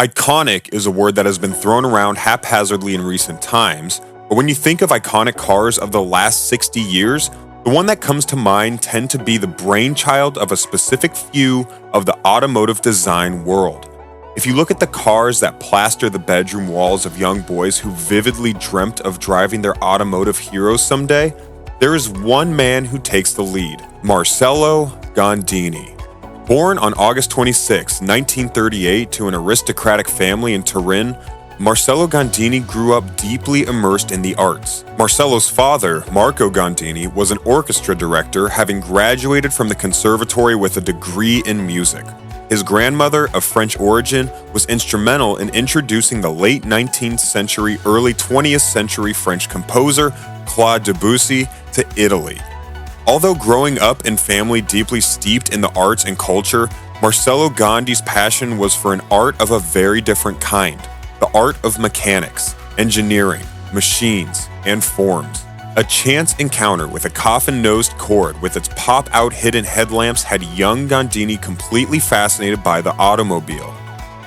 Iconic is a word that has been thrown around haphazardly in recent times, but when you think of iconic cars of the last 60 years, the one that comes to mind tend to be the brainchild of a specific few of the automotive design world. If you look at the cars that plaster the bedroom walls of young boys who vividly dreamt of driving their automotive heroes someday, there is one man who takes the lead: Marcello Gandini. Born on August 26, 1938 to an aristocratic family in Turin, Marcello Gandini grew up deeply immersed in the arts. Marcello's father, Marco Gandini, was an orchestra director, having graduated from the conservatory with a degree in music. His grandmother, of French origin, was instrumental in introducing the late 19th century, early 20th century French composer Claude Debussy to Italy. Although growing up in family deeply steeped in the arts and culture, Marcello Gandini's passion was for an art of a very different kind: the art of mechanics, engineering, machines, and forms. A chance encounter with a coffin-nosed Cord with its pop-out hidden headlamps had young Gandini completely fascinated by the automobile.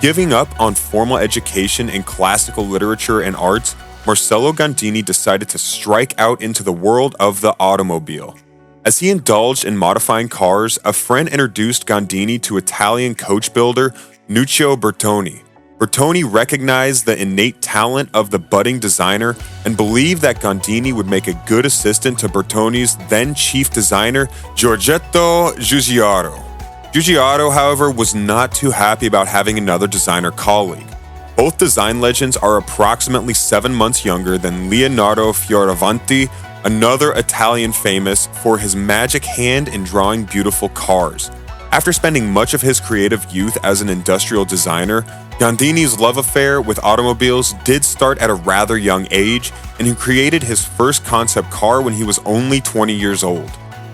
Giving up on formal education in classical literature and arts, Marcello Gandini decided to strike out into the world of the automobile. As he indulged in modifying cars, a friend introduced Gandini to Italian coach builder Nuccio Bertoni. Bertoni recognized the innate talent of the budding designer and believed that Gandini would make a good assistant to Bertoni's then chief designer, Giorgetto Giugiaro. Giugiaro, however, was not too happy about having another designer colleague. Both design legends are approximately 7 months younger than Leonardo Fioravanti, another Italian famous for his magic hand in drawing beautiful cars. After spending much of his creative youth as an industrial designer, Gandini's love affair with automobiles did start at a rather young age, and he created his first concept car when he was only 20 years old.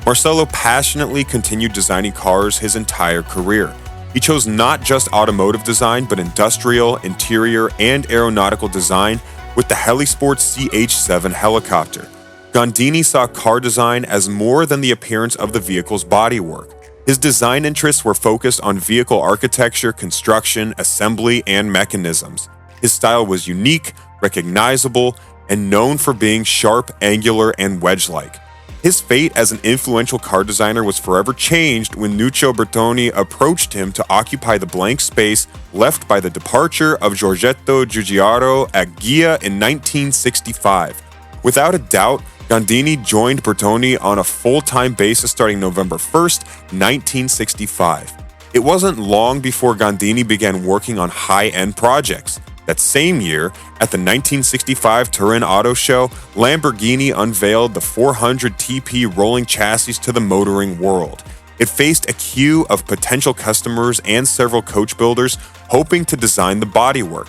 Marcello passionately continued designing cars his entire career. He chose not just automotive design, but industrial, interior, and aeronautical design with the Heli-Sport CH-7 helicopter. Gandini saw car design as more than the appearance of the vehicle's bodywork. His design interests were focused on vehicle architecture, construction, assembly, and mechanisms. His style was unique, recognizable, and known for being sharp, angular, and wedge-like. His fate as an influential car designer was forever changed when Nuccio Bertoni approached him to occupy the blank space left by the departure of Giorgetto Giugiaro at Ghia in 1965. Without a doubt, Gandini joined Bertoni on a full-time basis starting November 1st, 1965. It wasn't long before Gandini began working on high-end projects. That same year, at the 1965 Turin Auto Show, Lamborghini unveiled the 400 TP rolling chassis to the motoring world. It faced a queue of potential customers and several coach builders hoping to design the bodywork.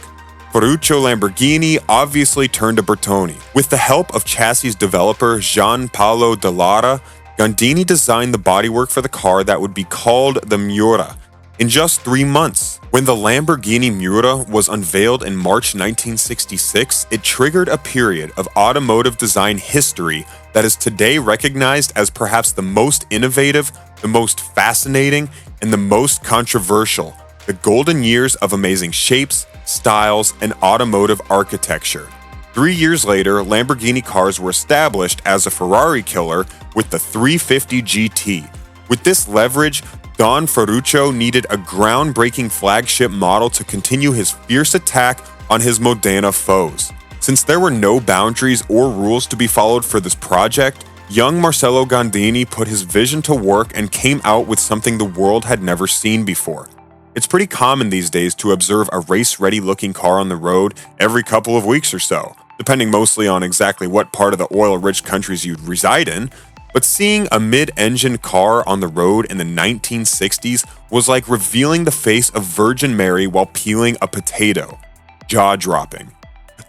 Ferruccio Lamborghini obviously turned to Bertoni. With the help of chassis developer Gianpaolo Dallara, Gandini designed the bodywork for the car that would be called the Miura. In just 3 months, when the Lamborghini Miura was unveiled in March 1966, it triggered a period of automotive design history that is today recognized as perhaps the most innovative, the most fascinating, and the most controversial. The golden years of amazing shapes, styles, and automotive architecture. 3 years later, Lamborghini cars were established as a Ferrari-Killer with the 350 GT. With this leverage, Don Ferruccio needed a groundbreaking flagship model to continue his fierce attack on his Modena foes. Since there were no boundaries or rules to be followed for this project, young Marcello Gandini put his vision to work and came out with something the world had never seen before. It's pretty common these days to observe a race-ready looking car on the road every couple of weeks or so, depending mostly on exactly what part of the oil-rich countries you reside in. But seeing a mid-engine car on the road in the 1960s was like revealing the face of Virgin Mary while peeling a potato. Jaw-dropping.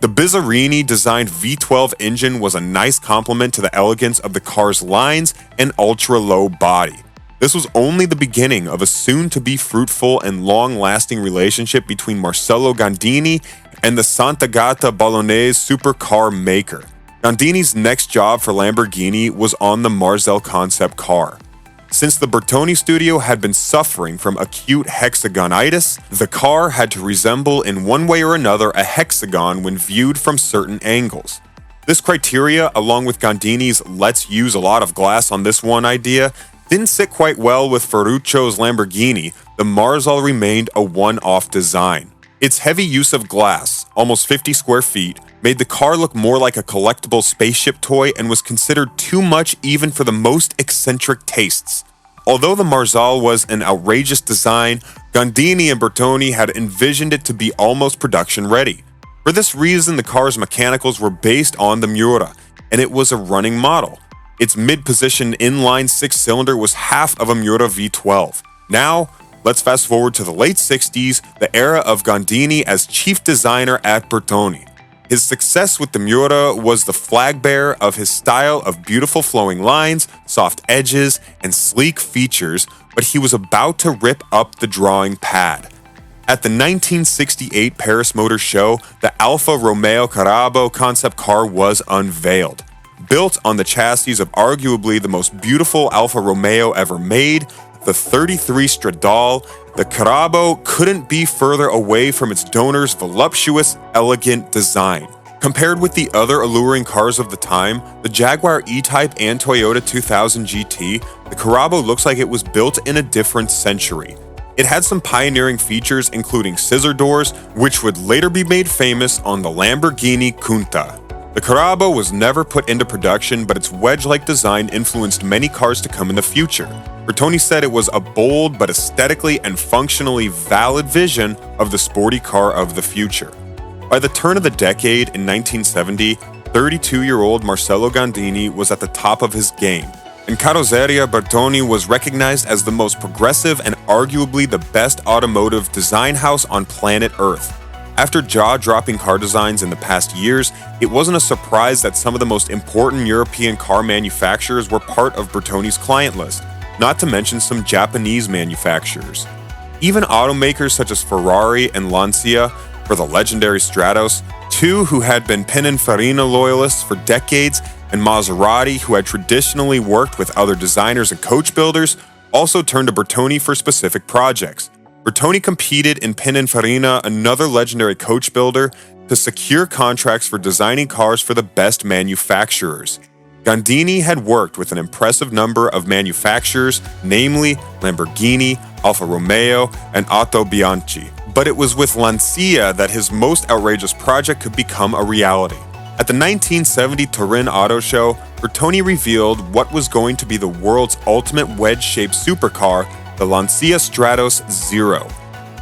The Bizzarini-designed V12 engine was a nice complement to the elegance of the car's lines and ultra-low body. This was only the beginning of a soon-to-be fruitful and long-lasting relationship between Marcello Gandini and the Sant'Agata Bolognese supercar maker. Gandini's next job for Lamborghini was on the Marzal concept car. Since the Bertoni studio had been suffering from acute hexagonitis, the car had to resemble in one way or another a hexagon when viewed from certain angles. This criteria, along with Gandini's "let's use a lot of glass on this one" idea, didn't sit quite well with Ferruccio's Lamborghini. The Marzal remained a one-off design. Its heavy use of glass, almost 50 square feet, made the car look more like a collectible spaceship toy and was considered too much even for the most eccentric tastes. Although the Marzal was an outrageous design, Gandini and Bertoni had envisioned it to be almost production ready. For this reason, the car's mechanicals were based on the Miura, and it was a running model. Its mid-position inline six-cylinder was half of a Miura V12. Now, let's fast forward to the late 60s, the era of Gandini as chief designer at Bertoni. His success with the Miura was the flag bearer of his style of beautiful flowing lines, soft edges, and sleek features, but he was about to rip up the drawing pad. At the 1968 Paris Motor Show, the Alfa Romeo Carabo concept car was unveiled. Built on the chassis of arguably the most beautiful Alfa Romeo ever made, the 33 Stradale, the Carabo couldn't be further away from its donor's voluptuous, elegant design. Compared with the other alluring cars of the time, the Jaguar E-Type and Toyota 2000 GT, the Carabo looks like it was built in a different century. It had some pioneering features including scissor doors, which would later be made famous on the Lamborghini Countach. The Carabo was never put into production, but its wedge-like design influenced many cars to come in the future. Bertoni said it was a bold but aesthetically and functionally valid vision of the sporty car of the future. By the turn of the decade in 1970, 32-year-old Marcello Gandini was at the top of his game. In Carrozzeria, Bertoni was recognized as the most progressive and arguably the best automotive design house on planet Earth. After jaw-dropping car designs in the past years, it wasn't a surprise that some of the most important European car manufacturers were part of Bertoni's client list, not to mention some Japanese manufacturers. Even automakers such as Ferrari and Lancia for the legendary Stratos, two who had been Pininfarina loyalists for decades, and Maserati, who had traditionally worked with other designers and coach builders, also turned to Bertoni for specific projects. Bertoni competed in Pininfarina, another legendary coach builder, to secure contracts for designing cars for the best manufacturers. Gandini had worked with an impressive number of manufacturers, namely Lamborghini, Alfa Romeo, and Otto Bianchi. But it was with Lancia that his most outrageous project could become a reality. At the 1970 Turin Auto Show, Bertoni revealed what was going to be the world's ultimate wedge-shaped supercar, the Lancia Stratos Zero.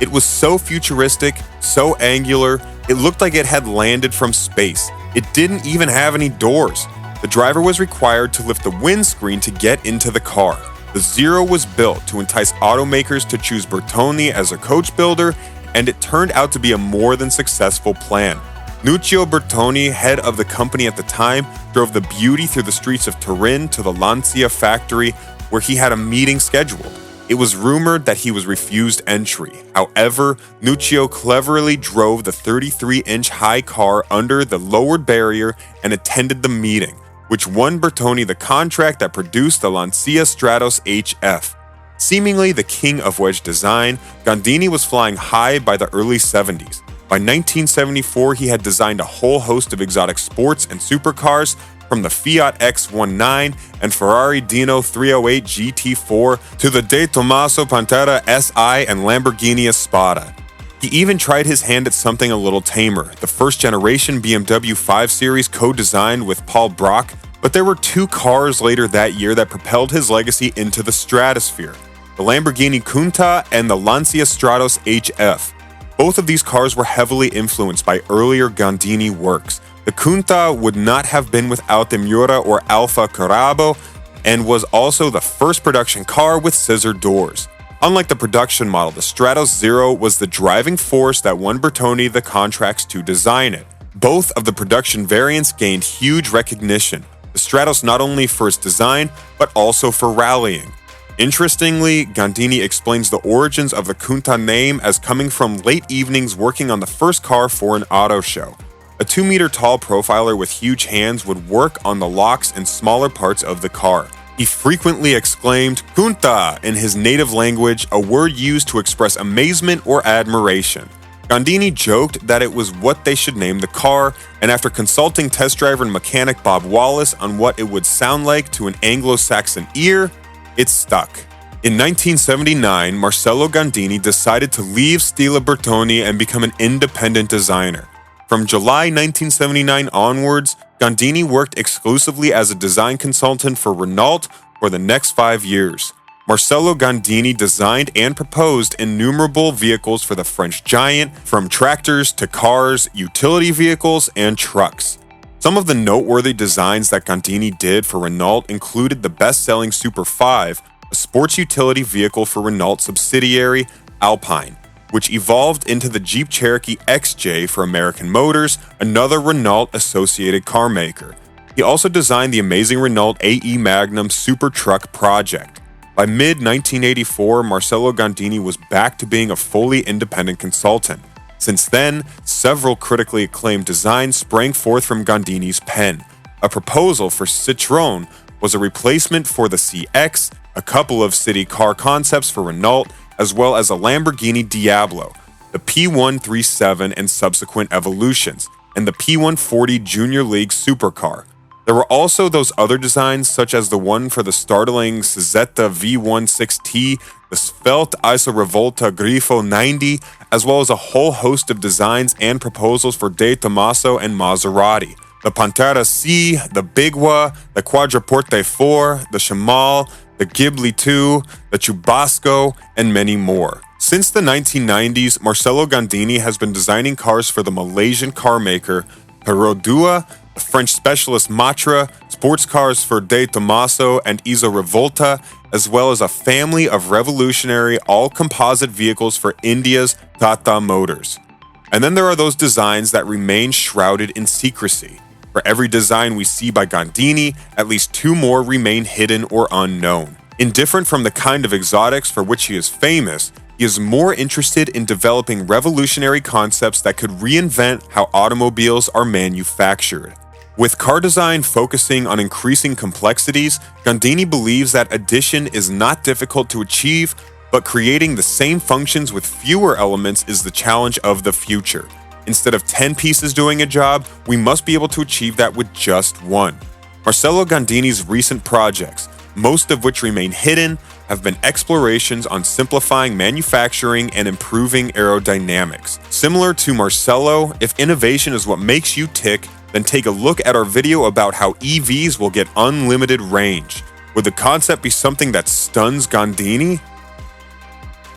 It was so futuristic, so angular, it looked like it had landed from space. It didn't even have any doors. The driver was required to lift the windscreen to get into the car. The Zero was built to entice automakers to choose Bertoni as a coach builder, and it turned out to be a more than successful plan. Nuccio Bertoni, head of the company at the time, drove the beauty through the streets of Turin to the Lancia factory, where he had a meeting scheduled. It was rumored that he was refused entry. However, Nuccio cleverly drove the 33-inch high car under the lowered barrier and attended the meeting, which won Bertoni the contract that produced the Lancia Stratos HF. Seemingly the king of wedge design, Gandini was flying high by the early 70s. By 1974, he had designed a whole host of exotic sports and supercars, from the Fiat X19 and Ferrari Dino 308 GT4 to the De Tomaso Pantera SI and Lamborghini Espada. He even tried his hand at something a little tamer, the first-generation BMW 5 Series co-designed with Paul Brock, but there were two cars later that year that propelled his legacy into the stratosphere, the Lamborghini Countach and the Lancia Stratos HF. Both of these cars were heavily influenced by earlier Gandini works. The Countach would not have been without the Miura or Alfa Carabo, and was also the first production car with scissor doors. Unlike the production model, the Stratos Zero was the driving force that won Bertoni the contracts to design it. Both of the production variants gained huge recognition, the Stratos not only for its design, but also for rallying. Interestingly, Gandini explains the origins of the Countach name as coming from late evenings working on the first car for an auto show. A 2-meter tall profiler with huge hands would work on the locks and smaller parts of the car. He frequently exclaimed "punta" in his native language, a word used to express amazement or admiration. Gandini joked that it was what they should name the car, and after consulting test driver and mechanic Bob Wallace on what it would sound like to an Anglo-Saxon ear, it stuck. In 1979, Marcello Gandini decided to leave Stella Bertoni and become an independent designer. From July 1979 onwards, Gandini worked exclusively as a design consultant for Renault for the next 5 years. Marcello Gandini designed and proposed innumerable vehicles for the French giant, from tractors to cars, utility vehicles, and trucks. Some of the noteworthy designs that Gandini did for Renault included the best-selling Super 5, a sports utility vehicle for Renault subsidiary Alpine, which evolved into the Jeep Cherokee XJ for American Motors, another Renault-associated car maker. He also designed the amazing Renault AE Magnum super truck project. By mid-1984, Marcello Gandini was back to being a fully independent consultant. Since then, several critically acclaimed designs sprang forth from Gandini's pen. A proposal for Citroën was a replacement for the CX, a couple of city car concepts for Renault, as well as a Lamborghini Diablo, the P137 and subsequent evolutions, and the P140 Junior League supercar. There were also those other designs, such as the one for the startling Svelte V16T, the Svelte IsoRivolta Grifo 90, as well as a whole host of designs and proposals for De Tomaso and Maserati. The Pantera C, the Bigua, the Quadriporte 4, the Shamal, the Ghibli 2, the Chubasco, and many more. Since the 1990s, Marcello Gandini has been designing cars for the Malaysian car maker Perodua, the French specialist Matra, sports cars for De Tomaso and IsoRivolta, as well as a family of revolutionary all-composite vehicles for India's Tata Motors. And then there are those designs that remain shrouded in secrecy. For every design we see by Gandini, at least 2 more remain hidden or unknown. Indifferent from the kind of exotics for which he is famous, he is more interested in developing revolutionary concepts that could reinvent how automobiles are manufactured. With car design focusing on increasing complexities, Gandini believes that addition is not difficult to achieve, but creating the same functions with fewer elements is the challenge of the future. Instead of 10 pieces doing a job, we must be able to achieve that with just 1. Marcello Gandini's recent projects, most of which remain hidden, have been explorations on simplifying manufacturing and improving aerodynamics. Similar to Marcello, if innovation is what makes you tick, then take a look at our video about how EVs will get unlimited range. Would the concept be something that stuns Gandini?